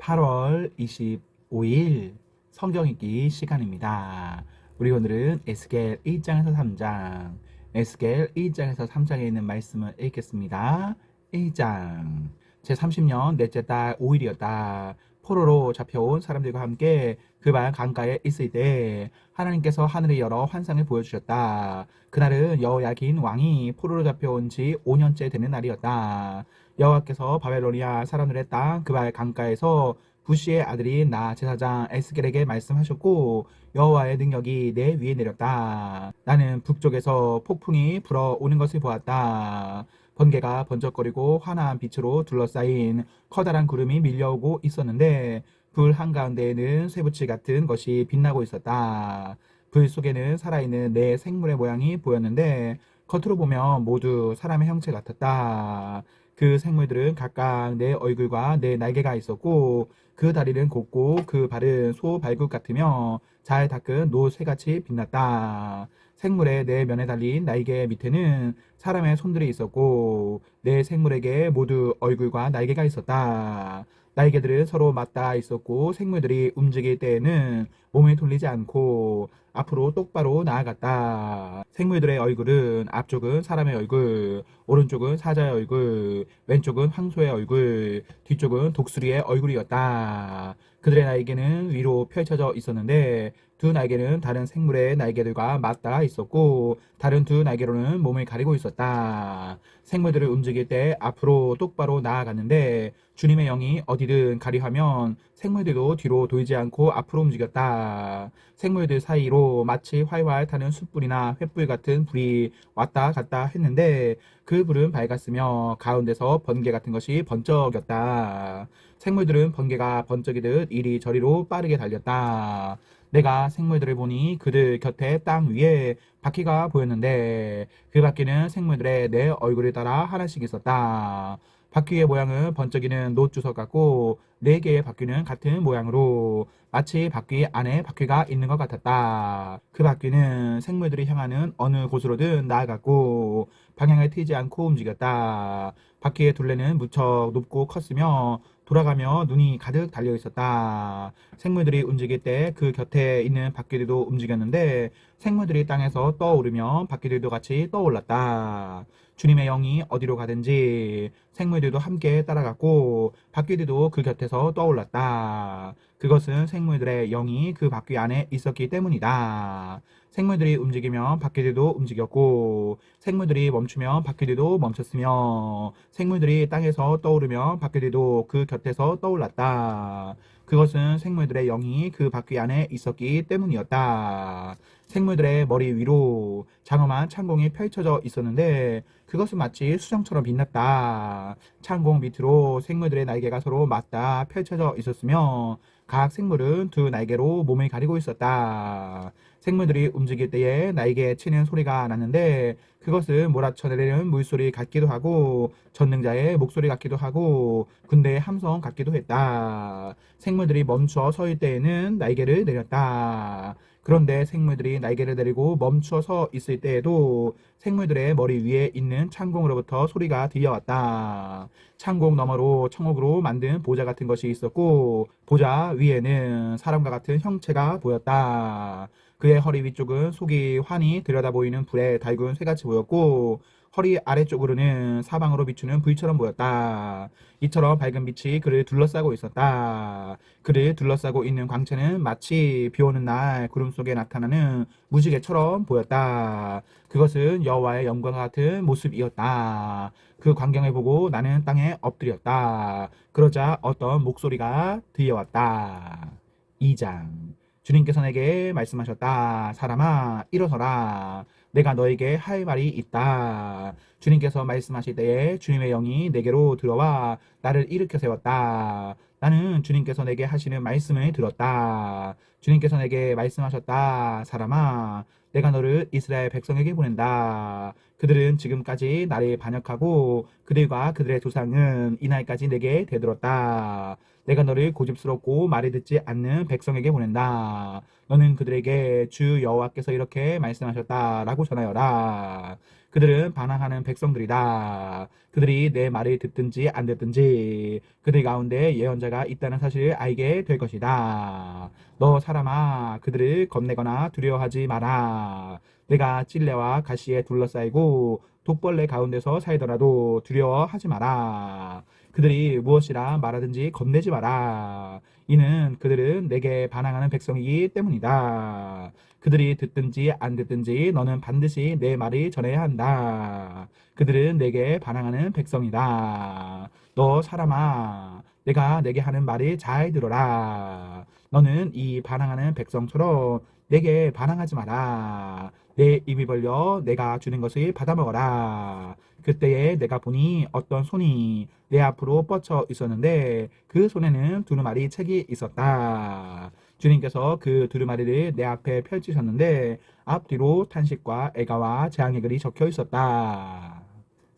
8월 25일 성경 읽기 시간입니다. 우리 오늘은 에스겔 1장에서 3장, 에스겔 1장에서 3장에 있는 말씀을 읽겠습니다. 1장 제30년 넷째 달 5일이었다. 포로로 잡혀온 사람들과 함께 그발 강가에 있을 때 하나님께서 하늘을 열어 환상을 보여주셨다. 그날은 여호야긴 왕이 포로로 잡혀온 지 5년째 되는 날이었다. 여호와께서 바벨로니아 사람들의 땅 그발 강가에서 부시의 아들인 나 제사장 에스겔에게 말씀하셨고, 여호와의 능력이 내 위에 내렸다. 나는 북쪽에서 폭풍이 불어오는 것을 보았다. 번개가 번쩍거리고 환한 빛으로 둘러싸인 커다란 구름이 밀려오고 있었는데, 불 한가운데에는 쇠붙이 같은 것이 빛나고 있었다. 불 속에는 살아있는 네 생물의 모양이 보였는데, 겉으로 보면 모두 사람의 형체 같았다. 그 생물들은 각각 네 얼굴과 네 날개가 있었고, 그 다리는 곱고 그 발은 소 발굽 같으며 잘 닦은 노 쇠같이 빛났다. 생물의 네 면에 달린 날개 밑에는 사람의 손들이 있었고, 네 생물에게 모두 얼굴과 날개가 있었다. 날개들은 서로 맞닿아 있었고, 생물들이 움직일 때에는 몸을 돌리지 않고 앞으로 똑바로 나아갔다. 생물들의 얼굴은 앞쪽은 사람의 얼굴, 오른쪽은 사자의 얼굴, 왼쪽은 황소의 얼굴, 뒤쪽은 독수리의 얼굴이었다. 그들의 날개는 위로 펼쳐져 있었는데 두 날개는 다른 생물의 날개들과 맞닿아 있었고, 다른 두 날개로는 몸을 가리고 있었다. 생물들을 움직일 때 앞으로 똑바로 나아갔는데 주님의 영이 어디든 가리하면 생물들도 뒤로 돌지 않고 앞으로 움직였다. 생물들 사이로 마치 활활 타는 숯불이나 횃불 같은 불이 왔다 갔다 했는데 그 불은 밝았으며 가운데서 번개 같은 것이 번쩍였다. 생물들은 번개가 번쩍이듯 이리저리로 빠르게 달렸다. 내가 생물들을 보니 그들 곁에 땅 위에 바퀴가 보였는데 그 바퀴는 생물들의 네 얼굴을 따라 하나씩 있었다. 바퀴의 모양은 번쩍이는 놋주석 같고 네 개의 바퀴는 같은 모양으로 마치 바퀴 안에 바퀴가 있는 것 같았다. 그 바퀴는 생물들이 향하는 어느 곳으로든 나아갔고 방향을 틀지 않고 움직였다. 바퀴의 둘레는 무척 높고 컸으며 돌아가며 눈이 가득 달려 있었다. 생물들이 움직일 때 그 곁에 있는 바퀴들도 움직였는데 생물들이 땅에서 떠오르며 바퀴들도 같이 떠올랐다. 주님의 영이 어디로 가든지 생물들도 함께 따라갔고 바퀴들도 그 곁에서 떠올랐다. 그것은 생물들의 영이 그 바퀴 안에 있었기 때문이다. 생물들이 움직이면 바퀴들도 움직였고 생물들이 멈추면 바퀴들도 멈췄으며 생물들이 땅에서 떠오르면 바퀴들도 그 곁에서 떠올랐다. 그것은 생물들의 영이 그 바퀴 안에 있었기 때문이었다. 생물들의 머리 위로 장엄한 창공이 펼쳐져 있었는데 그것은 마치 수정처럼 빛났다. 창공 밑으로 생물들의 날개가 서로 맞닿아 펼쳐져 있었으며 각 생물은 두 날개로 몸을 가리고 있었다. 생물들이 움직일 때에 날개에 치는 소리가 났는데 그것은 몰아쳐내리는 물소리 같기도 하고 전능자의 목소리 같기도 하고 군대의 함성 같기도 했다. 생물들이 멈춰 서 있을 때에는 날개를 내렸다. 그런데 생물들이 날개를 내리고 멈춰 서 있을 때에도 생물들의 머리 위에 있는 창공으로부터 소리가 들려왔다. 창공 너머로 청옥으로 만든 보좌 같은 것이 있었고 보좌 위에는 사람과 같은 형체가 보였다. 그의 허리 위쪽은 속이 환히 들여다보이는 불에 달군 쇠같이 보였고 허리 아래쪽으로는 사방으로 비추는 불처럼 보였다. 이처럼 밝은 빛이 그를 둘러싸고 있었다. 그를 둘러싸고 있는 광채는 마치 비오는 날 구름 속에 나타나는 무지개처럼 보였다. 그것은 여호와의 영광과 같은 모습이었다. 그 광경을 보고 나는 땅에 엎드렸다. 그러자 어떤 목소리가 들려왔다. 2장 주님께서 내게 말씀하셨다. 사람아, 일어서라. 내가 너에게 할 말이 있다. 주님께서 말씀하실 때에 주님의 영이 내게로 들어와 나를 일으켜 세웠다. 나는 주님께서 내게 하시는 말씀을 들었다. 주님께서 내게 말씀하셨다. 사람아, 내가 너를 이스라엘 백성에게 보낸다. 그들은 지금까지 나를 반역하고 그들과 그들의 조상은 이날까지 내게 대들었다. 내가 너를 고집스럽고 말을 듣지 않는 백성에게 보낸다. 너는 그들에게 주 여호와께서 이렇게 말씀하셨다라고 전하여라. 그들은 반항하는 백성들이다. 그들이 내 말을 듣든지 안 듣든지 그들 가운데 예언자가 있다는 사실을 알게 될 것이다. 너 사람아, 그들을 겁내거나 두려워하지 마라. 내가 찔레와 가시에 둘러싸이고 독벌레 가운데서 살더라도 두려워하지 마라. 그들이 무엇이라 말하든지 겁내지 마라. 이는 그들은 내게 반항하는 백성이기 때문이다. 그들이 듣든지 안 듣든지 너는 반드시 내 말을 전해야 한다. 그들은 내게 반항하는 백성이다. 너 사람아, 내가 내게 하는 말을 잘 들어라. 너는 이 반항하는 백성처럼 내게 반항하지 마라. 내 입이 벌려 내가 주는 것을 받아먹어라. 그때에 내가 보니 어떤 손이 내 앞으로 뻗쳐 있었는데 그 손에는 두루마리 책이 있었다. 주님께서 그 두루마리를 내 앞에 펼치셨는데 앞뒤로 탄식과 애가와 재앙의 글이 적혀 있었다.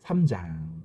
3장.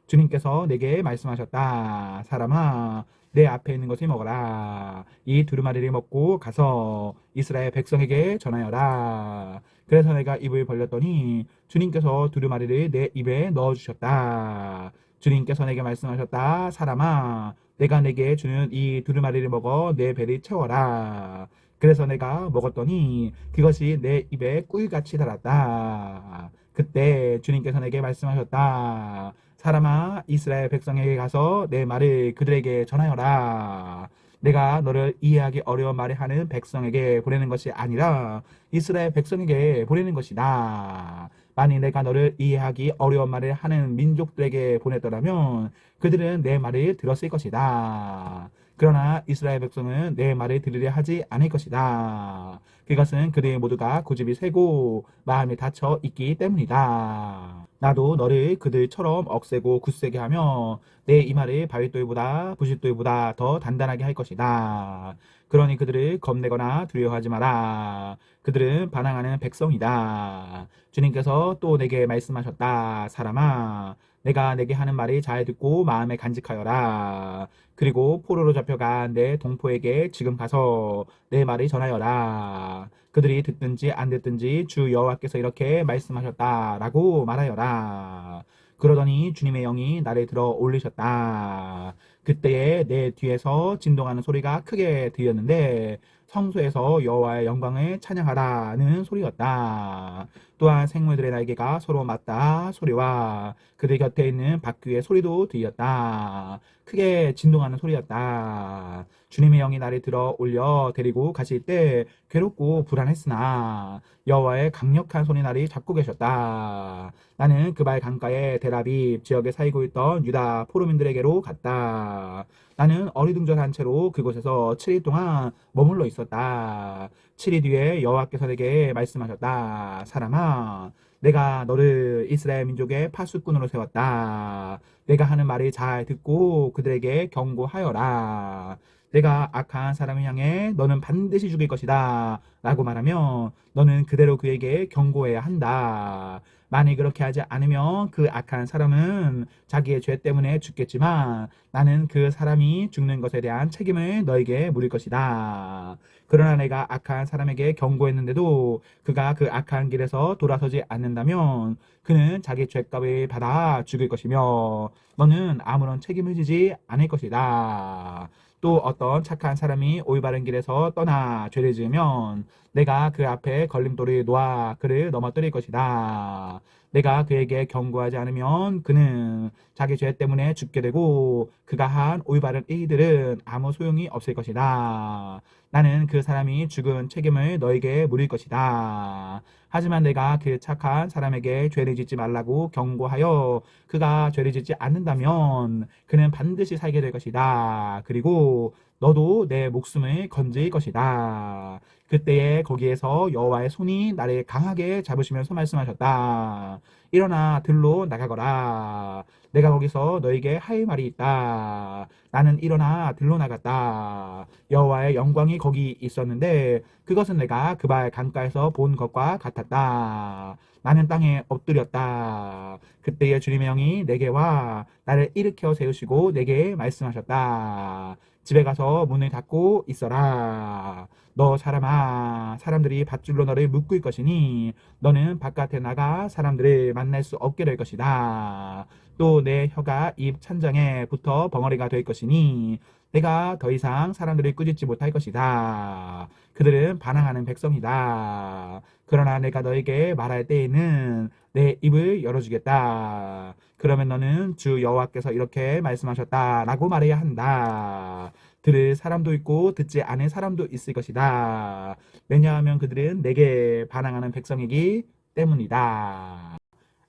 주님께서 내게 말씀하셨다. 사람아, 내 앞에 있는 것을 먹어라. 이 두루마리를 먹고 가서 이스라엘 백성에게 전하여라. 그래서 내가 입을 벌렸더니 주님께서 두루마리를 내 입에 넣어주셨다. 주님께서 내게 말씀하셨다. 사람아, 내가 내게 주는 이 두루마리를 먹어 내 배를 채워라. 그래서 내가 먹었더니 그것이 내 입에 꿀같이 달았다. 그때 주님께서 내게 말씀하셨다. 사람아, 이스라엘 백성에게 가서 내 말을 그들에게 전하여라. 내가 너를 이해하기 어려운 말을 하는 백성에게 보내는 것이 아니라 이스라엘 백성에게 보내는 것이다. 만일 내가 너를 이해하기 어려운 말을 하는 민족들에게 보냈더라면 그들은 내 말을 들었을 것이다. 그러나 이스라엘 백성은 내 말을 들으려 하지 않을 것이다. 그것은 그들 모두가 고집이 세고 마음이 닫혀 있기 때문이다. 나도 너를 그들처럼 억세고 굳세게 하며 내 이마를 바윗돌보다 부싯돌보다 더 단단하게 할 것이다. 그러니 그들을 겁내거나 두려워하지 마라. 그들은 반항하는 백성이다. 주님께서 또 내게 말씀하셨다. 사람아, 내가 내게 하는 말을 잘 듣고 마음에 간직하여라. 그리고 포로로 잡혀간 내 동포에게 지금 가서 내 말을 전하여라. 그들이 듣든지 안 듣든지 주 여호와께서 이렇게 말씀하셨다라고 말하여라. 그러더니 주님의 영이 나를 들어 올리셨다. 그때에 내 뒤에서 진동하는 소리가 크게 들렸는데 성소에서 여호와의 영광을 찬양하라는 소리였다. 또한 생물들의 날개가 서로 맞다 소리와 그들 곁에 있는 바퀴의 소리도 들렸다. 크게 진동하는 소리였다. 주님의 영이 나를 들어 올려 데리고 가실 때 괴롭고 불안했으나 여호와의 강력한 손이 나를 잡고 계셨다. 나는 그발 강가의 데라빕 지역에 살고 있던 유다 포로민들에게로 갔다. 나는 어리둥절한 채로 그곳에서 7일 동안 머물러 있었다. 7일 뒤에 여호와께서 내게 말씀하셨다. 사람아, 내가 너를 이스라엘 민족의 파수꾼으로 세웠다. 내가 하는 말을 잘 듣고 그들에게 경고하여라. 내가 악한 사람을 향해 너는 반드시 죽일 것이다 라고 말하면 너는 그대로 그에게 경고해야 한다. 만일 그렇게 하지 않으면 그 악한 사람은 자기의 죄 때문에 죽겠지만 나는 그 사람이 죽는 것에 대한 책임을 너에게 물을 것이다. 그러나 내가 악한 사람에게 경고했는데도 그가 그 악한 길에서 돌아서지 않는다면 그는 자기 죄값을 받아 죽을 것이며 너는 아무런 책임을 지지 않을 것이다. 또 어떤 착한 사람이 올바른 길에서 떠나 죄를 지으면 내가 그 앞에 걸림돌을 놓아 그를 넘어뜨릴 것이다. 내가 그에게 경고하지 않으면 그는 자기 죄 때문에 죽게 되고 그가 한 올바른 일들은 아무 소용이 없을 것이다. 나는 그 사람이 죽은 책임을 너에게 물을 것이다. 하지만 내가 그 착한 사람에게 죄를 짓지 말라고 경고하여 그가 죄를 짓지 않는다면 그는 반드시 살게 될 것이다. 그리고 너도 내 목숨을 건질 것이다. 그때에 거기에서 여호와의 손이 나를 강하게 잡으시면서 말씀하셨다. 일어나 들로 나가거라. 내가 거기서 너에게 할 말이 있다. 나는 일어나 들로 나갔다. 여호와의 영광이 거기 있었는데 그것은 내가 그발 강가에서 본 것과 같았다. 나는 땅에 엎드렸다. 그때의 주님의 영이 내게 와 나를 일으켜 세우시고 내게 말씀하셨다. 집에 가서 문을 닫고 있어라. 너 사람아, 사람들이 밧줄로 너를 묶을 것이니 너는 바깥에 나가 사람들을 만날 수 없게 될 것이다. 또 내 혀가 입 찬장에 붙어 벙어리가 될 것이니 내가 더 이상 사람들을 꾸짖지 못할 것이다. 그들은 반항하는 백성이다. 그러나 내가 너에게 말할 때에는 내 입을 열어주겠다. 그러면 너는 주 여호와께서 이렇게 말씀하셨다라고 말해야 한다. 들을 사람도 있고 듣지 않을 사람도 있을 것이다. 왜냐하면 그들은 내게 반항하는 백성이기 때문이다.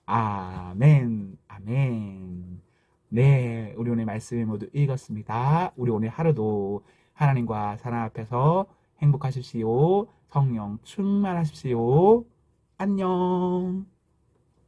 아멘, 아멘. 네, 우리 오늘 말씀 모두 읽었습니다. 우리 오늘 하루도 하나님과 사랑 앞에서 행복하십시오. 성령 충만하십시오. 안녕.